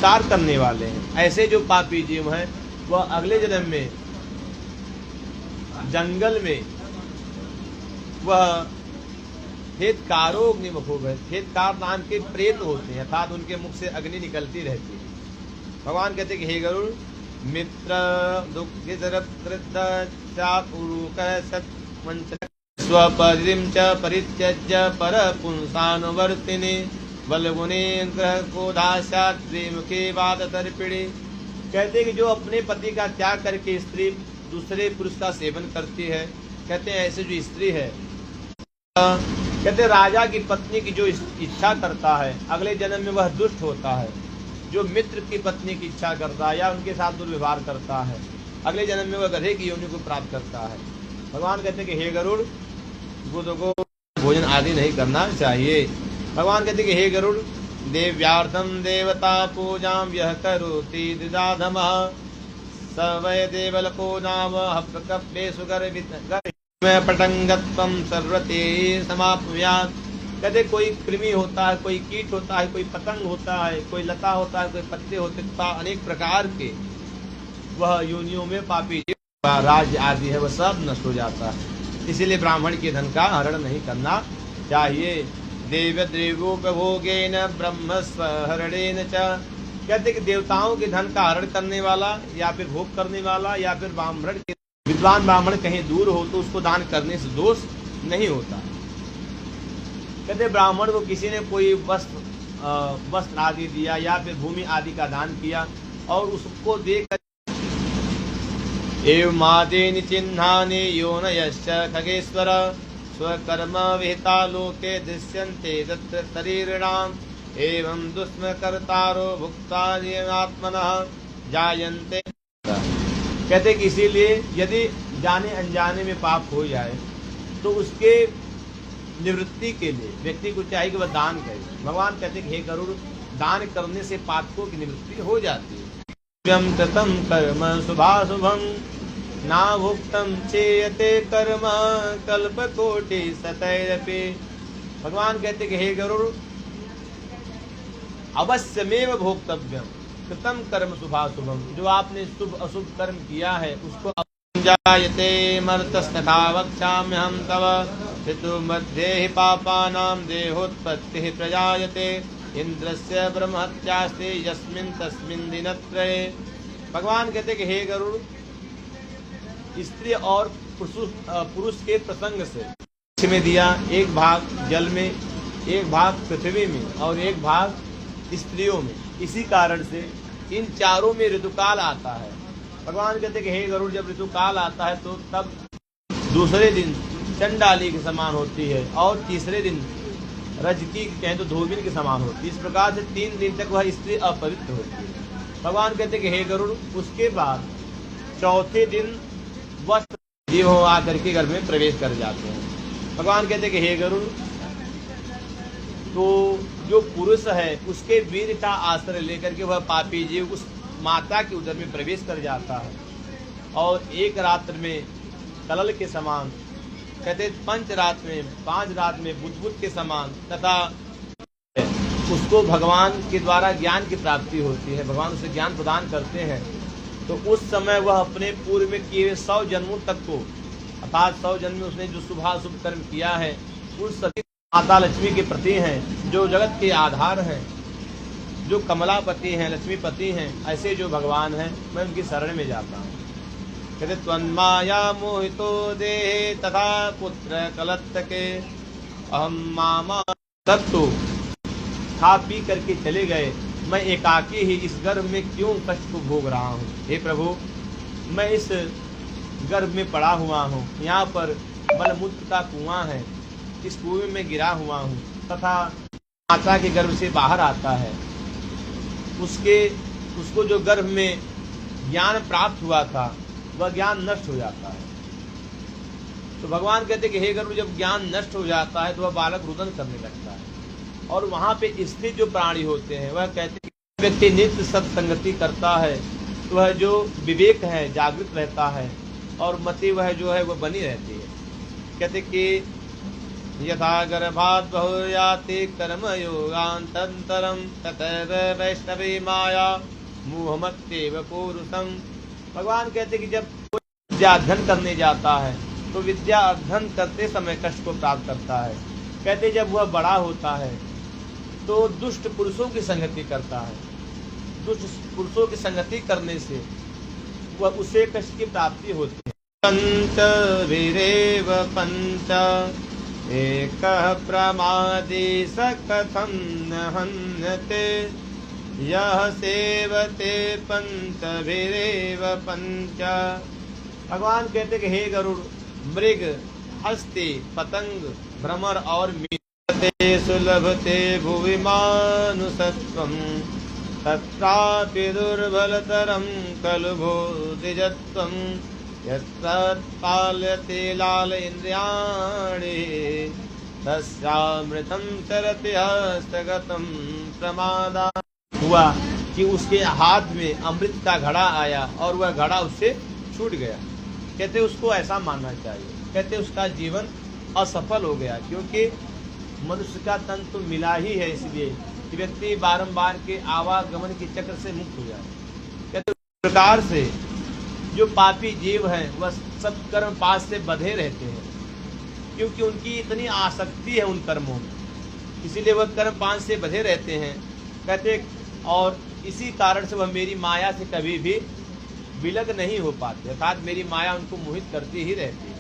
शिकार करने वाले हैं। ऐसे जो पापी जीव हैं वह अगले जन्म में जंगल में वह खेतकारों अग्निमुख हो गए। खेतकार नाम के प्रेत होते हैं, अर्थात उनके मुख से अग्नि निकलती रहती है। भगवान कहते कि हे गरुड़, मित्र स्वपरिं च परित्यज्य पर पुंसानुवर्तिनि बलगुणे ग्रह क्रोधास्याद्विमुखे वादतर्पिणी। कहते कि जो अपने पति का त्याग करके स्त्री दूसरे पुरुष का सेवन करती है, कहते हैं ऐसे जो स्त्री है, कहते राजा की पत्नी की जो इच्छा करता है अगले जन्म में वह दुष्ट होता है। जो मित्र की पत्नी की इच्छा करता है या उनके साथ दुर्व्यवहार करता है अगले जन्म में वह गधे की योनि को प्राप्त करता है। भगवान कहते हैं कि हे गरुड़, बुद्ध को भोजन आदि नहीं करना चाहिए। भगवान कहते हैं कि हे गरुड़, देव्यार्थम देवता पूजाम यह करोति द्विजाधमः स वै देवलको नाम हप्तकप्पे सुगर्वित पटंगत्वं सर्वते समाप्नुयात्। कहते कोई कृमि होता है, कोई कीट होता है, कोई पतंग होता है, कोई लता होता है, कोई पत्ते होते हैं, अनेक प्रकार के वह योनियों में पापी राज्य आदि है वह सब नष्ट हो जाता है। इसीलिए ब्राह्मण के धन का हरण नहीं करना चाहिए। देव देवोपभोगेन ब्रह्म स्वहरणेन च। कहते कि देवताओं के धन का हरण करने वाला या फिर भोग करने वाला या फिर ब्राह्मण के विद्वान ब्राह्मण कहीं दूर हो तो उसको दान करने से दोष नहीं होता। कहते ब्राह्मण को किसी ने कोई वस्त्र आदि दिया या फिर भूमि आदि का दान किया और उसको देकर एवमादेनि चिह्नानि योनयश्च खगेश्वर स्वकर्म विहिता लोके दृश्यन्ते तत्र शरीरिणाम् एवं दुष्म कर्तारो भुक्ता आत्मनः जायन्ते। कहते कि इसीलिए यदि जाने अनजाने में पाप हो जाए तो उसके निवृत्ति के लिए व्यक्ति को चाहिए कि वह दान करे। भगवान कहते कि हे गरुड़, दान करने से पापों की निवृत्ति हो जाती है। कृतं कर्म शुभाशुभं ना भुक्तं चेयते कर्म कल्पकोटि शतैरपि। भगवान कहते कि हे गरुड़, अवश्यमेव भोक्तव्यम कृतं कर्म शुभाशुभम। जो आपने शुभ अशुभ कर्म किया है उसको जायते मर्तस्तथा वक्ष्याम्यहं तव ऋतु मध्ये हि पापानां देहोत्पत्तिः प्रजायते इंद्रस्य ब्रह्महत्यास्ते यस्मिन् तस्मिन् दिनत्रये। भगवान कहते कि हे गरुड़, स्त्री और पुरुष के प्रसंग से में दिया, एक भाग जल में, एक भाग पृथ्वी में और एक भाग स्त्रियों में। इसी कारण से इन चारों में ऋतुकाल आता है। भगवान कहते कि हे गरुड़, जब ऋतुकाल आता है तो तब दूसरे दिन चंडाली के समान होती है और तीसरे दिन रजकी कहें तो धोबिन के समान होती है। इस प्रकार से 3 दिन तक वह स्त्री अपवित्र होती है। भगवान कहते कि हे गरुड़, उसके बाद चौथे दिन वस्त्र जीव आकर के घर में प्रवेश कर जाते हैं। भगवान कहते कि हे गरुड़, तो जो पुरुष है उसके वीर का आश्रय लेकर के वह पापी जीव उस माता के उदर में प्रवेश कर जाता है और एक रात्र में कलल के समान, कहते 5 रात में बुद्बुद के समान तथा उसको भगवान के द्वारा ज्ञान की प्राप्ति होती है। भगवान उसे ज्ञान प्रदान करते हैं। तो उस समय वह अपने पूर्व में किए 100 जन्मों तक को, अर्थात 100 जन्म में उसने जो शुभाशुभ कर्म किया है उन सभी माता लक्ष्मी के प्रति हैं, जो जगत के आधार हैं, जो कमलापति हैं, लक्ष्मीपति हैं, ऐसे जो भगवान हैं, मैं उनकी शरण में जाता हूँ। कहते त्वन्माया मोहितो देहे तथा पुत्र कलत्तके अहम मामा। तब तो खा पी करके चले गए, मैं एकाकी ही इस गर्भ में क्यों कष्ट को भोग रहा हूँ। हे प्रभु, मैं इस गर्भ में पड़ा हुआ हूँ, यहाँ पर मलमूत्र का कुआं है, इस कुएं में गिरा हुआ हूँ तथा माता के गर्भ से बाहर आता है, उसको जो गर्भ में ज्ञान प्राप्त हुआ था वह ज्ञान नष्ट हो जाता है। तो भगवान कहते कि हे गरुड़, जब ज्ञान नष्ट हो जाता है तो वह बालक रुदन करने लगता है और वहाँ पे स्थित जो प्राणी होते हैं वह कहते हैं व्यक्ति नित्य सत्संगति करता है तो वह जो विवेक है जागृत रहता है और मति वह जो है वह बनी रहती है। कहते कि यथा गर्भात् बहुयाति कर्मयोगान्तरं तथैव वैष्णवी माया मोहमत्येव पुरुषम। भगवान कहते कि जब कोई विद्या अध्ययन करने जाता है तो विद्या अध्ययन करते समय कष्ट को प्राप्त करता है। कहते जब वह बड़ा होता है तो दुष्ट पुरुषों की संगति करता है। दुष्ट पुरुषों की संगति करने से वह उसे कष्ट की प्राप्ति होती है। पंच वीरेव पंच एक प्रमादी सकथं न हन्यते यह सेवते पंच वीरेव पंच। भगवान कहते कि हे गरुड़, मृग, हस्ती, पतंग, भ्रमर और मीते सुलभते भुवि मानुषत्वं तत्रापि दुर्बलतरं खलु भूतिजत्वं यत्पाल्यते लाल इंद्रियाणि तस्यामृतं चरति हस्तगतं प्रमादा। हुआ कि उसके हाथ में अमृत का घड़ा आया और वह घड़ा उससे छूट गया। कहते उसको ऐसा मानना चाहिए। कहते उसका जीवन असफल हो गया, क्योंकि मनुष्य का तन तो मिला ही है इसलिए कि व्यक्ति बारंबार के आवागमन के चक्र से मुक्त हो जाए। कहते इस प्रकार से जो पापी जीव हैं वह सब कर्म पास से बंधे रहते हैं, क्योंकि उनकी इतनी आसक्ति है उन कर्मों में, इसीलिए वह कर्म पास से बंधे रहते हैं। कहते और इसी कारण से वह मेरी माया से कभी भी विलग नहीं हो पाते, अर्थात मेरी माया उनको मोहित करती ही रहती है।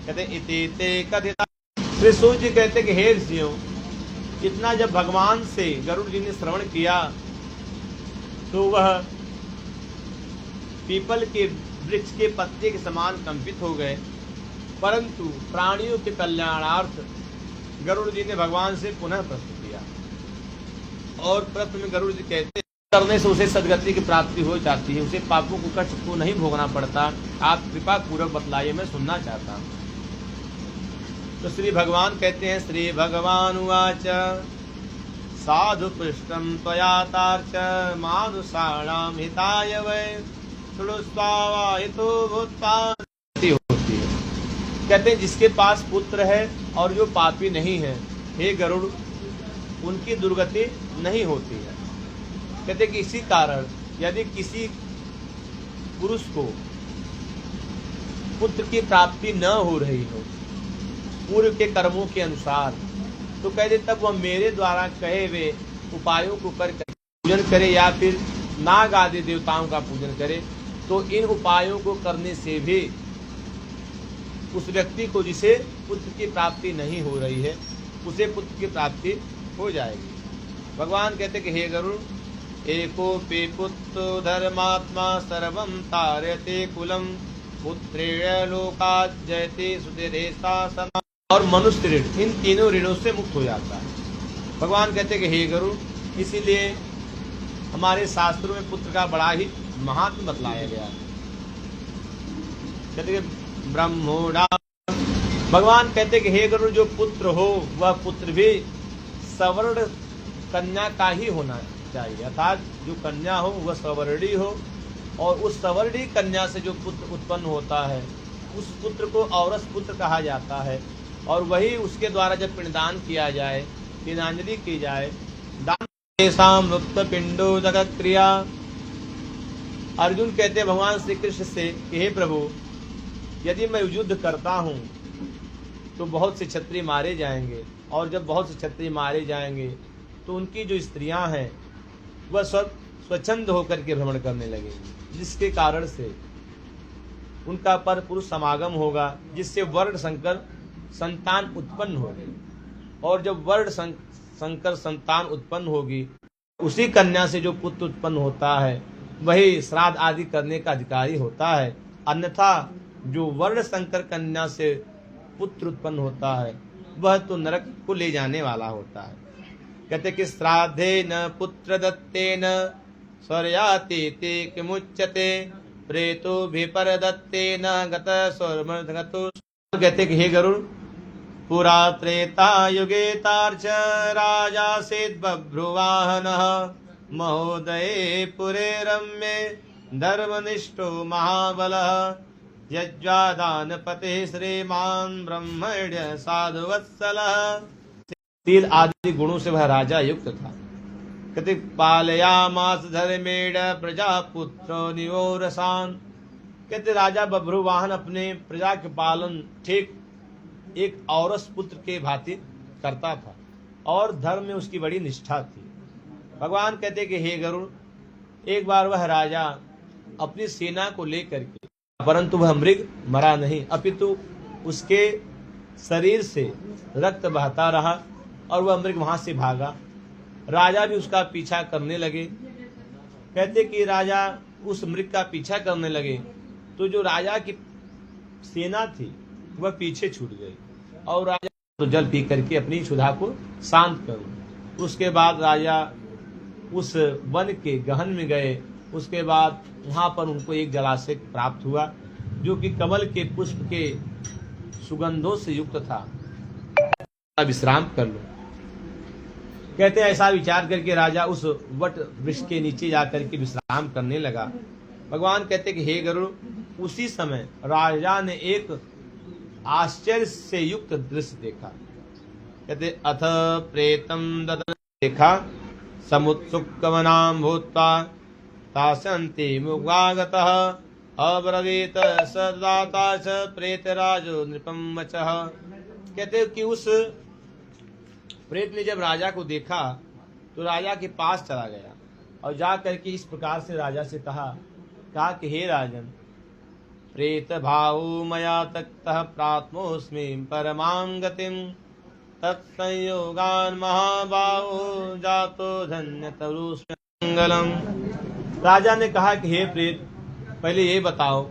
कहते इति कथिता। श्री सूर्य जी कहते कि हे ऋषियों, इतना जब भगवान से गरुड़ जी ने श्रवण किया तो वह पीपल के वृक्ष के पत्ते के समान कंपित हो गए, परंतु प्राणियों के कल्याणार्थ गरुड़ जी ने भगवान से पुनः प्रश्न किया। और प्रश्न में गरुड़ जी कहते करने से उसे सदगति की प्राप्ति हो जाती है, उसे पापों को कष्ट को नहीं भोगना पड़ता। आप कृपा पूर्वक बतलाइए, मैं सुनना चाहता हूँ। तो श्री भगवान कहते हैं, श्री भगवान उवाच साधु पृष्ठम त्वयातार्च मानुषाणाम हिताय वै हितो होती है। कहते हैं जिसके पास पुत्र है और जो पापी नहीं है, हे गरुड़, उनकी दुर्गति नहीं होती है। कहते कि इसी कारण यदि किसी पुरुष को पुत्र की प्राप्ति न हो रही हो पूर्व के कर्मों के अनुसार, तो कहते तब वह मेरे द्वारा कहे हुए उपायों को कर पूजन करे या फिर नाग आदि देवताओं का पूजन करे, तो इन उपायों को करने से भी उस व्यक्ति को जिसे पुत्र की प्राप्ति नहीं हो रही है उसे पुत्र की प्राप्ति हो जाएगी। भगवान कहते कि हे गरुड़, एकोपि पुत्रो धर्मात्मा सर्वं तारयते कुलम पुत्रेण लोकात् जयते सुतिरेषा समा। और मनुष्य ऋण, इन तीनों ऋणों से मुक्त हो जाता है। भगवान कहते कि हे गरुड़, इसीलिए हमारे शास्त्रों में पुत्र का बड़ा ही महात्म बतलाया गया है। कहते ब्रह्मोड़ा। भगवान कहते कि हे गरुड़, जो पुत्र हो वह पुत्र भी सवर्ण कन्या का ही होना चाहिए, अर्थात जो कन्या हो वह सवर्णी हो, और उस सवर्णी कन्या से जो पुत्र उत्पन्न होता है उस पुत्र को औरस पुत्र कहा जाता है। और वही उसके द्वारा जब पिंडदान किया जाए, पिंडांजलि की जाए, दान मुक्त पिंडो जगत क्रिया। अर्जुन कहते हैं भगवान श्री कृष्ण से कि हे प्रभु, यदि मैं युद्ध करता हूँ तो बहुत से क्षत्रिय मारे जाएंगे, और जब बहुत से क्षत्रिय मारे जाएंगे तो उनकी जो स्त्रियां हैं वह स्वच्छंद होकर के भ्रमण करने लगेंगी, जिसके कारण से उनका पर पुरुष समागम होगा, जिससे वर्ण संकर संतान उत्पन्न होगी। और जब वर्ण संकर संतान उत्पन्न होगी, उसी कन्या से जो पुत्र उत्पन्न होता है वही श्राद्ध आदि करने का अधिकारी होता है। अन्यथा जो वर्ण संकर कन्या से पुत्र उत्पन्न होता है वह तो नरक को ले जाने वाला होता है। कहते कि श्राद्धे न पुत्र दत्ते न स्वर्याति ते किमुच्यते प्रेतो भी पर दत्ते न गत स्वर्मर्धगतो। कहते कि हे गरुड़, पुरा त्रेता युगे तार्च राजा सेद् बभ्रुवाहनः महोदये पुरे रम्ये धर्मनिष्ठो महाबलः यज्वादानपते श्रीमान ब्रह्मण्य साधुवत्सलः। शील आदि गुणों से वह राजा युक्त था। कहते पालयामास धर्मेण प्रजापुत्र निवोरसान। कहते राजा बभ्रुवाहन अपने प्रजा के पालन ठीक एक औरस पुत्र के भांति करता था और धर्म में उसकी बड़ी निष्ठा थी। भगवान कहते कि हे गरुड़, एक बार वह राजा अपनी सेना को लेकर के, परंतु वह मृग मरा नहीं, अपितु उसके शरीर से रक्त बहता रहा और वह मृग वहां से भागा। राजा भी उसका पीछा करने लगे। कहते कि राजा उस मृग का पीछा करने लगे तो जो राजा की सेना थी वह पीछे छूट गई और राजा तो जल पी करके अपनी क्षुधा को शांत करो। उसके बाद राजा उस वन के गहन में गए। उसके बाद वहां पर उनको एक जलाशय प्राप्त हुआ जो कि कमल के पुष्प के सुगंधों से युक्त था। विश्राम कर लो। कहते हैं ऐसा विचार करके राजा उस वट वृक्ष के नीचे जाकर के विश्राम करने लगा। भगवान कहते कि हे गरुड़, उसी समय राजा ने एक आश्चर्य से युक्त दृश्य देखा। कहते अथ प्रेतम ददन देखा समुत्सुकमनां भूत्वा तासन्ति मुगागतः अब्रवीत सदाता च प्रेतराजो नृपं वचः। कहते कि उस प्रेत ने जब राजा को देखा तो राजा के पास चला गया और जा करके इस प्रकार से राजा से कहा कि हे राजन, प्रेत भावो मया तक्तः प्रात्मोऽस्मि परमां गतिं तत्संयोगान् महाबाहो जातो धन्यतरुष्मंगलम्। राजा ने कहा कि हे प्रेत, पहले ये बताओ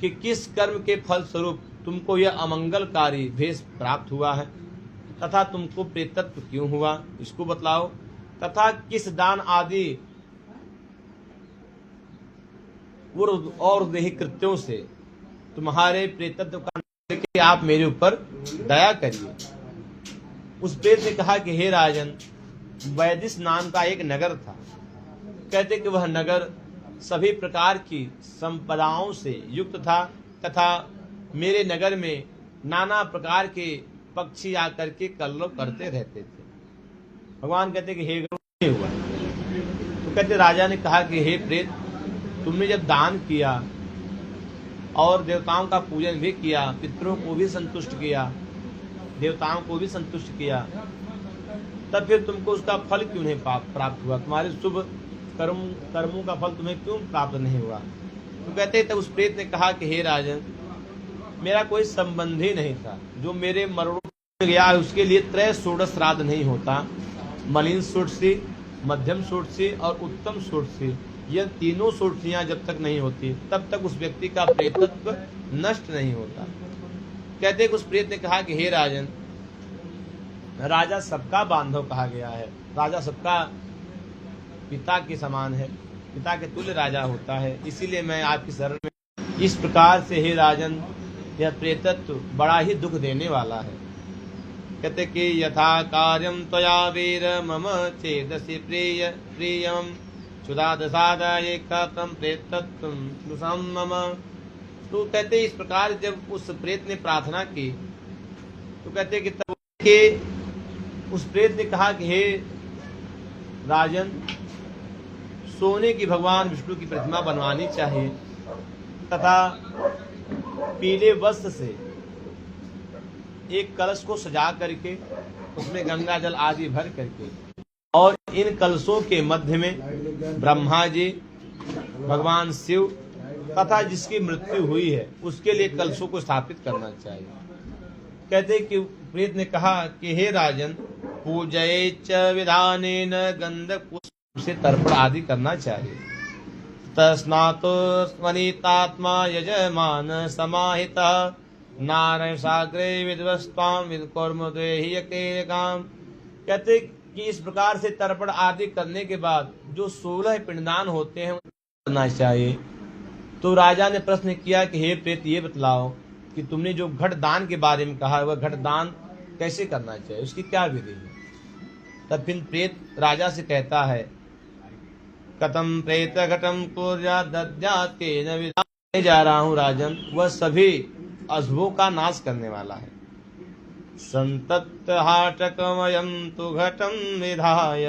कि किस कर्म के फल स्वरूप तुमको यह अमंगलकारी भेष प्राप्त हुआ है तथा तुमको प्रेतत्व क्यों हुआ, इसको बतलाओ। तथा किस दान आदि और देही कृत्यों से तुम्हारे प्रेतत्व का कि आप मेरे ऊपर दया करिए। उस प्रेत ने कहा कि हे राजन, वैदिश नाम का एक नगर था। कहते कि वह नगर सभी प्रकार की संपदाओं से युक्त था तथा मेरे नगर में नाना प्रकार के पक्षी आकर के कल्लोल करते रहते थे। भगवान कहते कि हे गरुड़, नहीं हुआ। तो कहते राजा ने कहा कि हे प्रेत, तुमने जब दान किया और देवताओं का पूजन भी किया, पितरों को भी संतुष्ट किया, देवताओं को भी संतुष्ट किया, तब फिर तुमको उसका फल क्यों नहीं प्राप्त हुआ? तुम्हारे शुभ कर्मों का फल तुम्हें क्यों प्राप्त नहीं हुआ? तो कहते तब उस प्रेत ने कहा कि हे राजन, मेरा कोई संबंध ही नहीं था। जो मेरे मरणों में गया उसके लिए त्रय षोडश श्राद्ध नहीं होता। मलिन षोडशी, मध्यम षोडशी और उत्तम षोडशी, यह तीनों षोडशियां जब तक नहीं होती तब तक उस व्यक्ति का प्रेतत्व नष्ट नहीं होता। कहते उस प्रेत ने कहा कि हे राजन, राजा सबका बांधव कहा गया है, राजा सबका पिता के समान है, पिता के तुल्य राजा होता है, इसीलिए मैं आपकी शरण में। इस प्रकार से हे राजन, यह प्रेतत्व बड़ा ही दुख देने वाला है। कहते कि यथा कार्यम त्वया वीर मम चेदसि प्रियम सुधादसादाय कथम प्रेतत्वं मम। तो कहते इस प्रकार जब उस प्रेत ने प्रार्थना की तो कहते कि तब के उस प्रेत ने कहा कि हे राजन, सोने की भगवान विष्णु की प्रतिमा बनवानी चाहिए तथा पीले वस्त्र से एक कलश को सजा करके उसमें गंगा जल आदि भर करके और इन कलशों के मध्य में ब्रह्मा जी, भगवान शिव तथा जिसकी मृत्यु हुई है उसके लिए कलशों को स्थापित करना चाहिए। कहते कि प्रेत ने कहा कि हे राजन, पूजये च विधानेन गंध पुष्प से तर्पण आदि करना चाहिए। तस्नातो वनितात्मा यजमान समाहितः नारायण सागरे विद्वस्ताम विदकर्म देहि काम। कहते कि इस प्रकार से तर्पण आदि करने के बाद जो 16 पिंडदान होते हैं करना चाहिए। तो राजा ने प्रश्न किया कि हे प्रेत, ये बतलाओ कि तुमने जो घट दान के बारे में कहा वह घट दान कैसे करना चाहिए, उसकी क्या विधि है? तब फिर प्रेत राजा से कहता है, कथम प्रेत घटम कुर्यात् दद्यात् केन विधानेन जा रहा हूँ राजन, वह सभी अशुभों का नाश करने वाला है। संतत्हाटकमयं तु घटं विधाय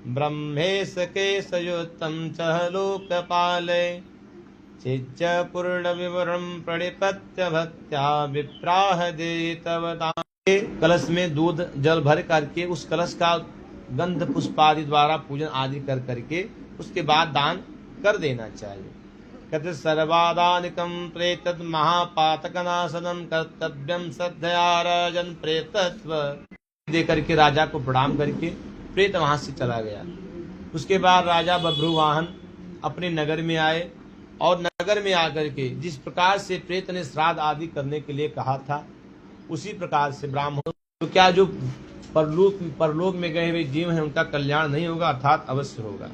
ब्रह्मेश केशयुक्तं च लोकपाले चिज्य पूर्ण विवरं प्रणिपत्य भक्त्या विप्राह दे तव दान। कलश में दूध जल भर करके उस कलश का गंध पुष्पादि द्वारा पूजन आदि कर करके उसके बाद दान कर देना चाहिए। कहते सर्वादानिकं प्रेतद महापातकनाशनम कर्तव्यम श्रद्धया राजन प्रेतत्व दे करके राजा को प्रणाम करके प्रेत वहां से चला गया। उसके बाद राजा बभ्रुवाहन अपने नगर में आए और नगर में आकर के जिस प्रकार से प्रेत ने श्राद्ध आदि करने के लिए कहा था उसी प्रकार से ब्राह्मण तो क्या जो परलोक में गए हुए जीव हैं उनका कल्याण नहीं होगा, अर्थात अवश्य होगा।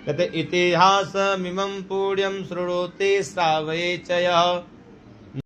कहते इतिहास मिमं पुण्यं शृणोते श्रावये च यः